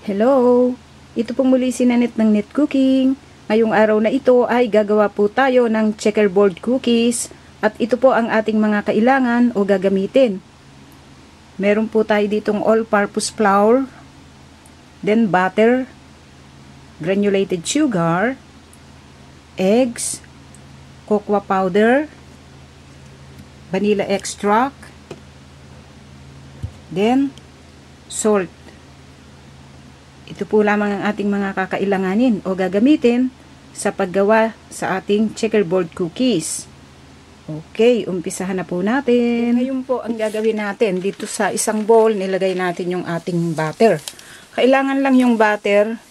Hello! Ito po muli si Nanette ng Net Cooking. Ngayong araw na ito ay gagawa po tayo ng checkerboard cookies at ito po ang ating mga kailangan o gagamitin. Meron po tayo ditong all-purpose flour, then butter, granulated sugar, eggs, cocoa powder, vanilla extract, then salt. Ito po lamang ang ating mga kakailanganin o gagamitin sa paggawa sa ating checkerboard cookies. Okay, umpisahan na po natin. Ngayon po ang gagawin natin dito sa isang bowl, nilagay natin yung ating butter. Kailangan lang yung butter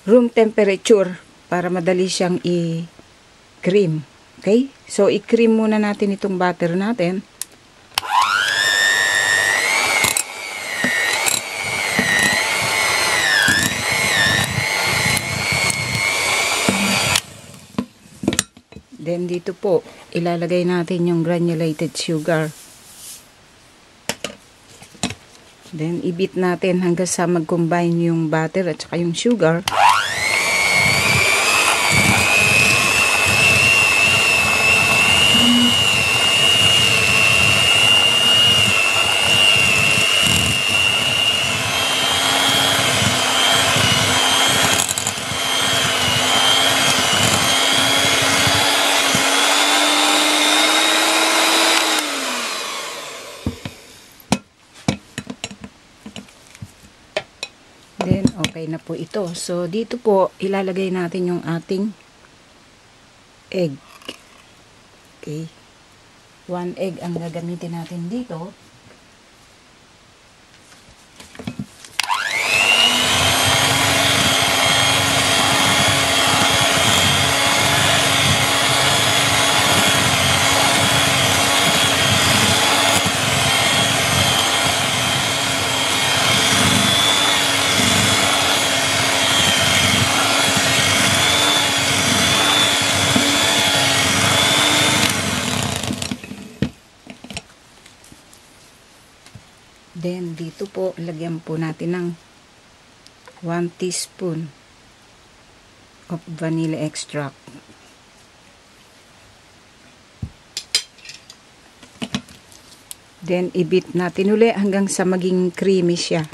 room temperature para madali siyang i-cream. Okay? So i-cream muna natin itong butter natin. Then dito po, ilalagay natin yung granulated sugar. Then i-beat natin hanggang sa mag-combine yung butter at saka yung sugar. Then, okay na po ito. So, dito po, ilalagay natin yung ating egg. Okay. 1 egg ang gagamitin natin dito. Then, dito po, lagyan po natin ng 1 teaspoon of vanilla extract. Then, i-beat natin uli hanggang sa maging creamy siya.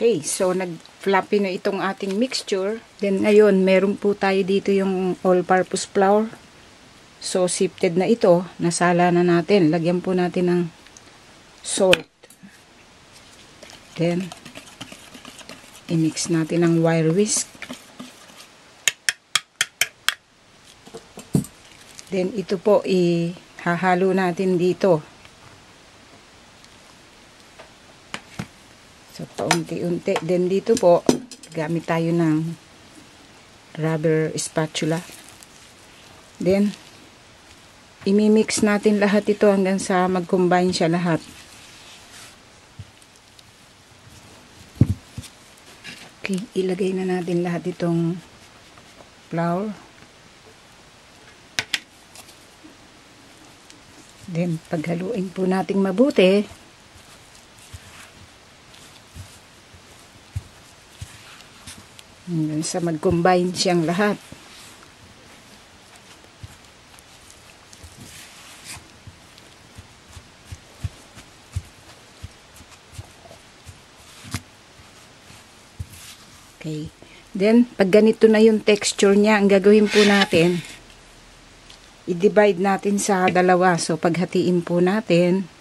Okay, so nag-fluffy na itong ating mixture. Then ngayon, meron po tayo dito yung all-purpose flour. So sifted na ito, nasala na natin. Lagyan po natin ng salt. Then i-mix natin ng wire whisk. Then ito po ihahalo natin dito. So, paunti-unti. Then, dito po, gamit tayo ng rubber spatula. Then, imimix natin lahat ito hanggang sa mag-combine siya lahat. Okay, ilagay na natin lahat itong flour. Then, paghaluin po natin mabuti. Hanggang sa mag-combine siyang lahat. Okay. Then, pag ganito na yung texture niya, ang gagawin po natin, i-divide natin sa dalawa. So, paghatiin po natin,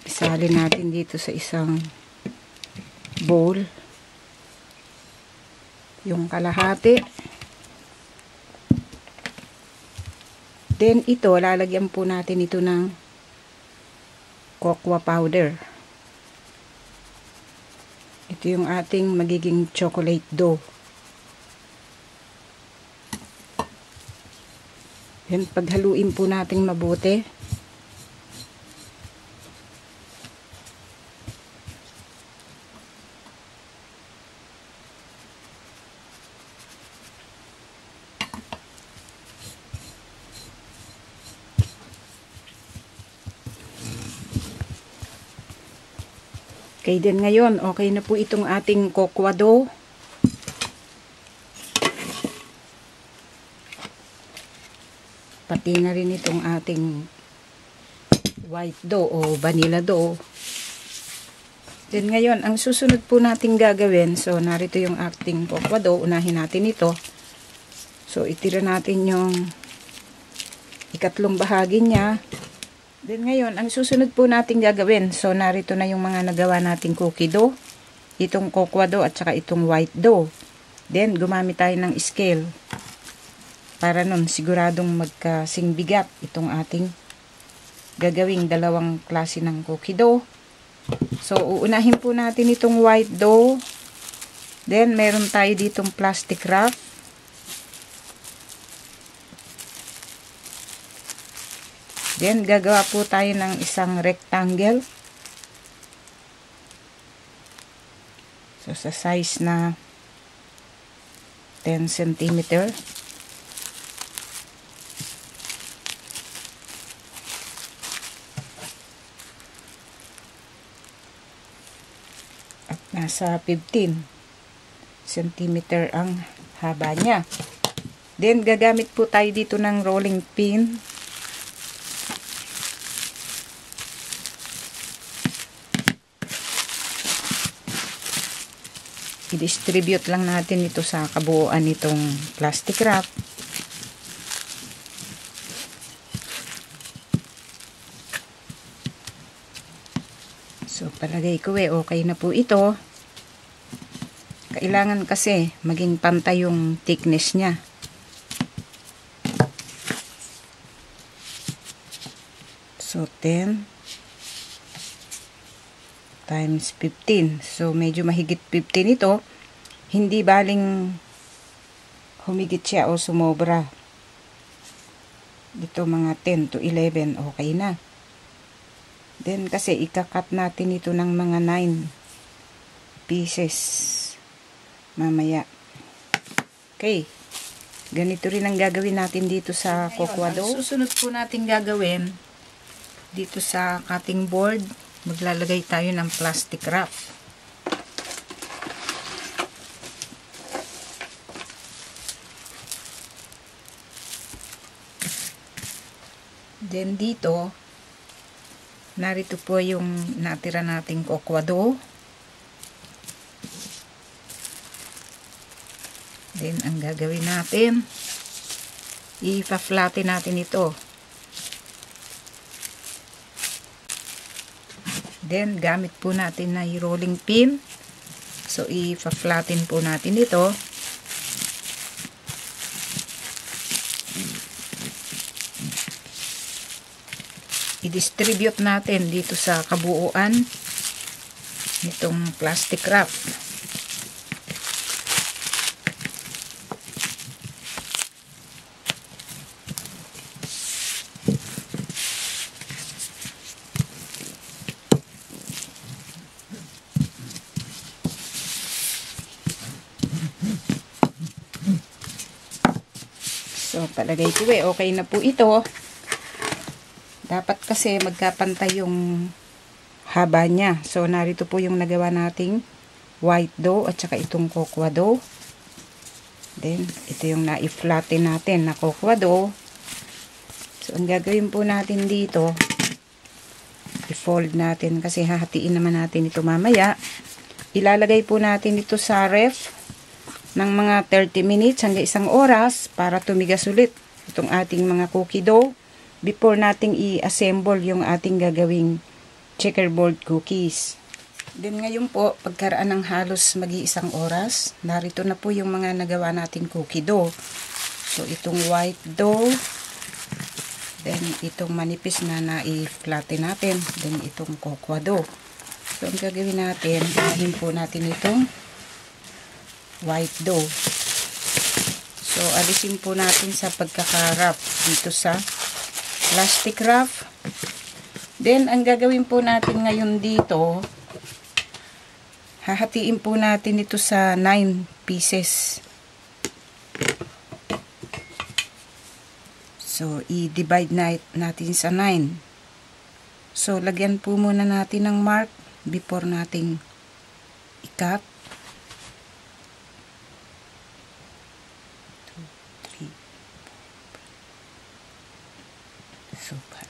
isalin natin dito sa isang bowl. Yung kalahati. Then ito, lalagyan po natin ito ng cocoa powder. Ito yung ating magiging chocolate dough. Then paghaluin po natin mabuti. Okay din ngayon, okay na po itong ating cocoa dough. Pati na rin itong ating white dough o vanilla dough. Then ngayon, ang susunod po natin gagawin, so narito yung ating cocoa dough, unahin natin ito. So itira natin yung ikatlong bahagi niya. Then ngayon, ang susunod po natin gagawin, so narito na yung mga nagawa nating cookie dough, itong cocoa dough at saka itong white dough. Then gumamit tayo ng scale para nun siguradong magkasing bigat itong ating gagawing dalawang klase ng cookie dough. So uunahin po natin itong white dough. Then meron tayo ditong plastic wrap. Then, gagawa po tayo ng isang rectangle. So, sa size na 10 cm. At nasa 15 cm ang haba niya. Then, gagamit po tayo dito ng rolling pin. I-distribute lang natin ito sa kabuuan nitong plastic wrap. So, palagay ko okay na po ito. Kailangan kasi maging pantay yung thickness niya. So, 10 times 15. So, medyo mahigit 15 ito. Hindi baling humigit siya o sumobra. Dito mga 10 to 11, okay na. Then, kasi ikakat natin ito ng mga 9 pieces mamaya. Okay. Ganito rin ang gagawin natin dito sa cocoa dough. Susunod po natin gagawin dito sa cutting board. Maglalagay tayo ng plastic wrap. Then dito, narito po yung natira nating cocoa dough. Then ang gagawin natin, i-flatten natin ito. Then, gamit po natin na rolling pin. So, i-flatten po natin ito. I-distribute natin dito sa kabuuan nitong plastic wrap. So, palagay ko okay na po ito. Dapat kasi magkapantay yung haba niya. So, narito po yung nagawa nating white dough at saka itong cocoa dough. Then, ito yung na-flatten natin na cocoa dough. So, ang gagawin po natin dito, i-fold natin kasi hahatiin naman natin ito mamaya. Ilalagay po natin ito sa ref ng mga 30 minutes hanggang 1 oras para tumigas ulit itong ating mga cookie dough before nating i-assemble yung ating gagawing checkerboard cookies. Then ngayon po, pagkaraan ng halos magi-1 oras, narito na po yung mga nagawa nating cookie dough. So itong white dough, then itong manipis na na-flatten natin, then itong cocoa dough. So ang gagawin natin, ahin po natin itong white dough. So, alisin po natin sa pagkakarap dito sa plastic wrap. Then, ang gagawin po natin ngayon dito, hahatiin po natin ito sa 9 pieces. So, i-divide natin sa 9. So, lagyan po muna natin ng mark before nating i-cut. 2, 3, 4, 5. So, bali.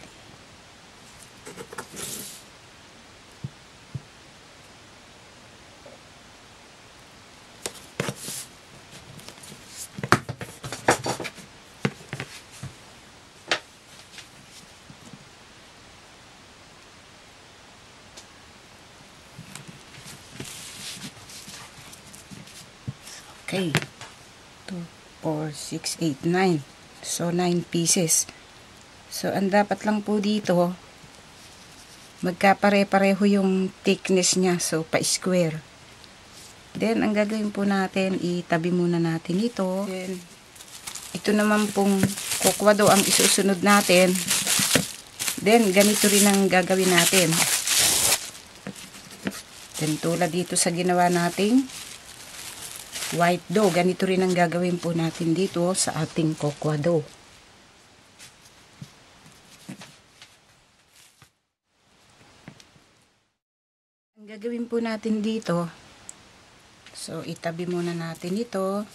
Okay, 2, 4, 6, 8, 9. So, 9 pieces. So, ang dapat lang po dito, magkapare-pareho yung thickness niya. So, pa-square. Then, ang gagawin po natin, itabi muna natin ito. Then, ito naman pong kokwado ang isusunod natin. Then, ganito rin ang gagawin natin. Then, tulad dito sa ginawa nating white dough, ganito rin ang gagawin po natin dito sa ating cocoa dough. Ang gagawin po natin dito, so itabi muna natin ito.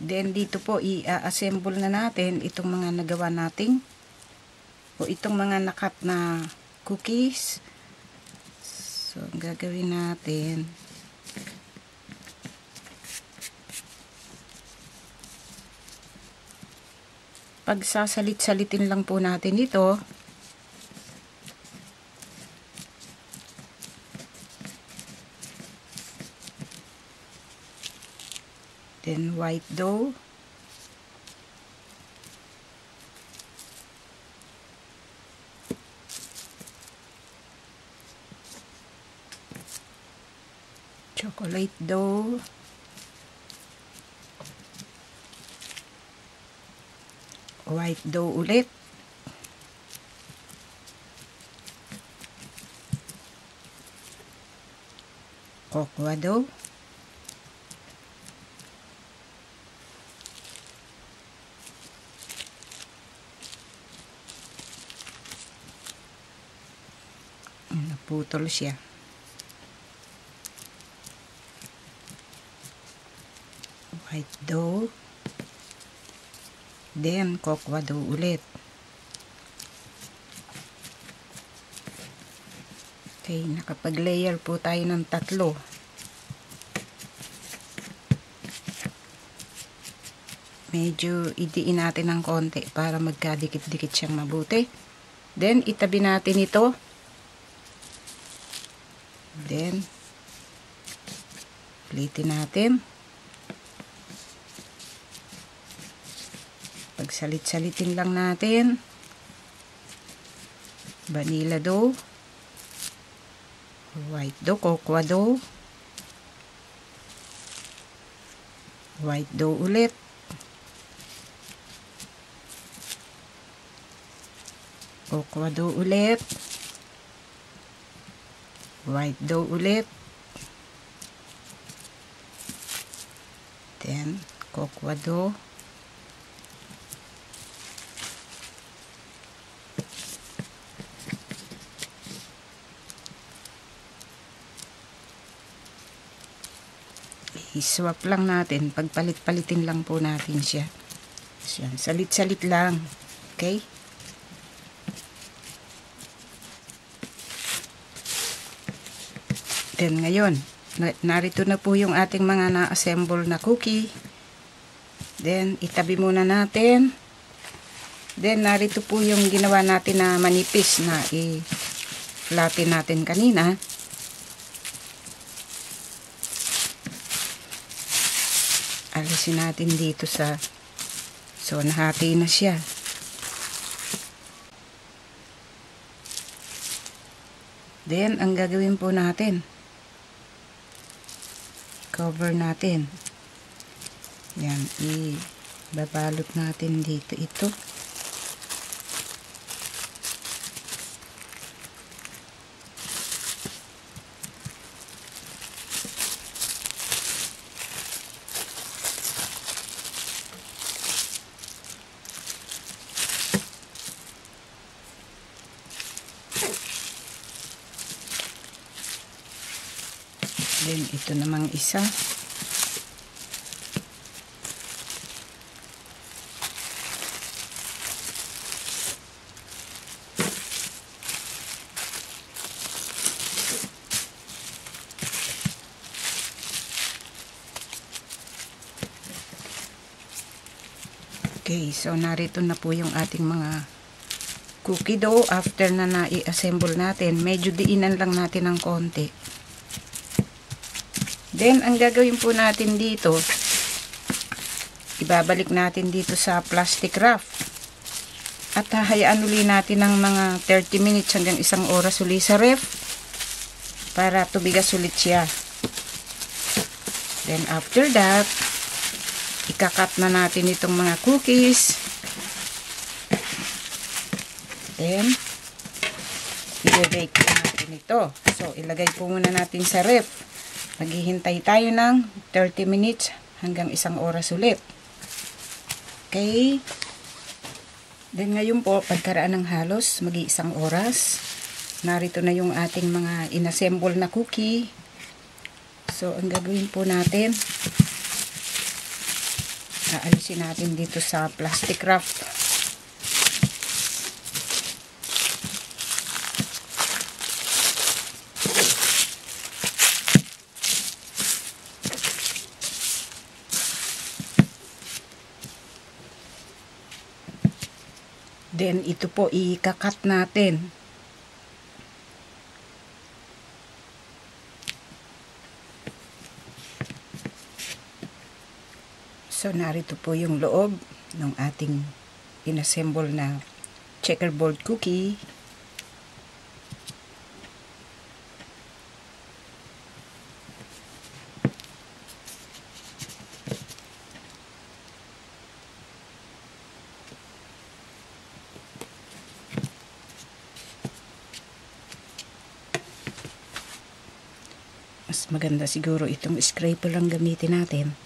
Then, dito po, i-assemble na natin itong mga nagawa nating o itong mga nakat na cookies. So, ang gagawin natin, pagsasalit-salitin lang po natin ito. Then, white dough. Chocolate dough. White dough ulit. Cocoa dough. Naputol siya. White dough. Then, cocoa dough ulit. Okay, nakapag-layer po tayo ng 3. Medyo idiin natin ng konti para magkadikit-dikit siyang mabuti. Then, itabi natin ito. Then, plitin natin. Pagsalit-salitin lang natin. Vanilla dough. White dough, cocoa dough. White dough ulit. Cocoa dough ulit. White dough ulit. Then, cocoa dough. I-swap lang natin. Pagpalit-palitin lang po natin siya. Yan, salit-salit lang. Okay? Then, ngayon, narito na po yung ating mga na-assemble na cookie. Then, itabi muna natin. Then, narito po yung ginawa natin na manipis na i-flatten natin kanina. Alisin natin dito sa, so nahati na siya. Then, ang gagawin po natin, cover natin. Yan, ibabalot natin dito ito. Then, ito namang isa. Okay, so narito na po yung ating mga cookie dough after na na-i-assemble natin. Medyo diinan lang natin ng konti. Then, ang gagawin po natin dito, ibabalik natin dito sa plastic wrap. At hahayaan uli natin ng mga 30 minutes hanggang 1 oras uli sa ref para tubigas ulit siya. Then, after that, ikakat na natin itong mga cookies. Then, i-bake natin ito. So, ilagay po muna natin sa ref. Maghihintay tayo ng 30 minutes hanggang 1 oras ulit. Okay. Then, ngayon po, pagkaraan ng halos, mag-1 oras. Narito na yung ating mga inassemble na cookie. So, ang gagawin po natin, aalisin natin dito sa plastic wrap. Then, ito po, ikakat natin. So, narito po yung loob ng ating inassemble na checkerboard cookie. Mas maganda siguro itong scraper lang gamitin natin.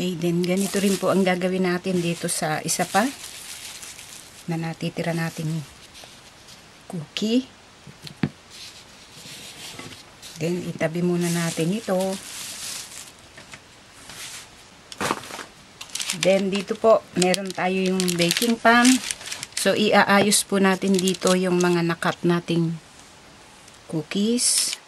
Okay, then ganito rin po ang gagawin natin dito sa isa pa na natitira nating cookie. Then itabi muna natin ito. Then dito po, meron tayo yung baking pan. So iaayos po natin dito yung mga nakat nating cookies.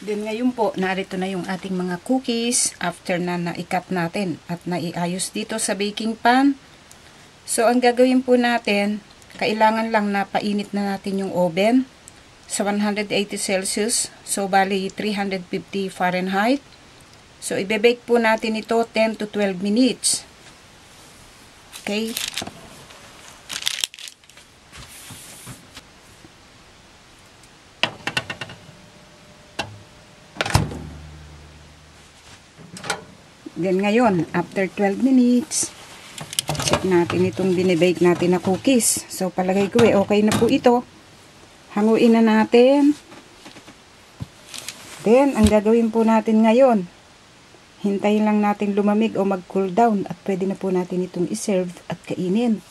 Then ngayon po, narito na yung ating mga cookies after na naikat natin at naiayos dito sa baking pan. So, ang gagawin po natin, kailangan lang na painit na natin yung oven sa 180 Celsius. So, bali 350 Fahrenheit. So, ibe-bake po natin ito 10 to 12 minutes. Okay? Then ngayon, after 12 minutes, check natin itong binibake natin na cookies. So, palagay ko okay na po ito. Hanguin na natin. Then, ang gagawin po natin ngayon, hintayin lang natin lumamig o mag-cool down at pwede na po natin itong iserve at kainin.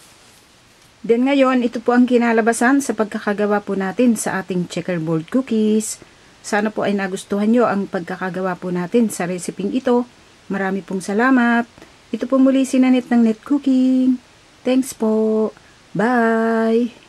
Then ngayon, ito po ang kinalabasan sa pagkakagawa po natin sa ating checkerboard cookies. Sana po ay nagustuhan nyo ang pagkakagawa po natin sa reseping ito. Marami pong salamat. Ito po muli si Nanette ng Net Cooking. Thanks po. Bye!